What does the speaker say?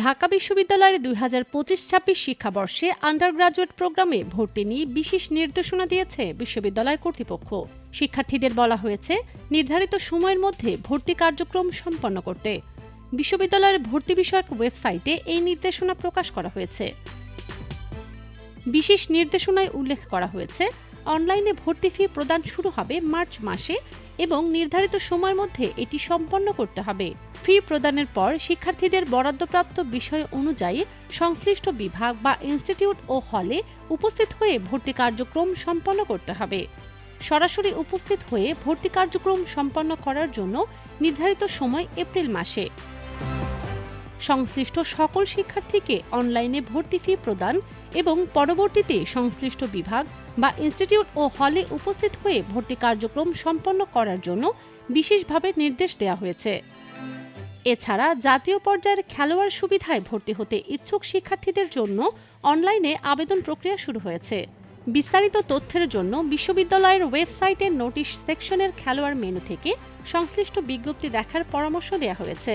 ঢাকা বিশ্ববিদ্যালয়ের ২০২৫-২৬ শিক্ষাবর্ষে under graduate প্রোগ্রামে ভর্তি নিয়ে বিশেষ নির্দেশনা দিয়েছে বিশ্ববিদ্যালয় কর্তৃপক্ষ। শিক্ষার্থীদের বলা হয়েছে নির্ধারিত সময়ের মধ্যে ভর্তি কার্যক্রম সম্পন্ন করতে। বিশ্ববিদ্যালয়ের ভর্তি বিষয়ক ওয়েবসাইটে এই নির্দেশনা প্রকাশ করা হয়েছে। বিশেষ নির্দেশনায় উল্লেখ করা হয়েছে, অনলাইনে ভর্তি ফি প্রদান শুরু হবে মার্চ মাসে এবং নির্ধারিত সময়ের মধ্যে এটি সম্পন্ন করতে হবে। ফি প্রদানের পর শিক্ষার্থীদের বরাদ্দপ্রাপ্ত বিষয় অনুযায়ী সংশ্লিষ্ট বিভাগ বা ইনস্টিটিউট ও হলে উপস্থিত হয়ে ভর্তি কার্যক্রম সম্পন্ন করতে হবে। সরাসরি উপস্থিত হয়ে ভর্তি কার্যক্রম সম্পন্ন করার জন্য নির্ধারিত সময় এপ্রিল মাসে। সংশ্লিষ্ট সকল শিক্ষার্থীকে অনলাইনে ভর্তি ফি প্রদান এবং পরবর্তীতে সংশ্লিষ্ট বিভাগ বা ইনস্টিটিউট ও হলে উপস্থিত হয়ে ভর্তি কার্যক্রম সম্পন্ন করার জন্য বিশেষভাবে নির্দেশ দেওয়া হয়েছে। এছাড়া জাতীয় পর্যায়ের খেলোয়াড় সুবিধায় ভর্তি হতে ইচ্ছুক শিক্ষার্থীদের জন্য অনলাইনে আবেদন প্রক্রিয়া শুরু হয়েছে। বিস্তারিত তথ্যের জন্য বিশ্ববিদ্যালয়ের ওয়েবসাইটের নোটিশ সেকশনের খেলোয়াড় মেনু থেকে সংশ্লিষ্ট বিজ্ঞপ্তি দেখার পরামর্শ দেওয়া হয়েছে।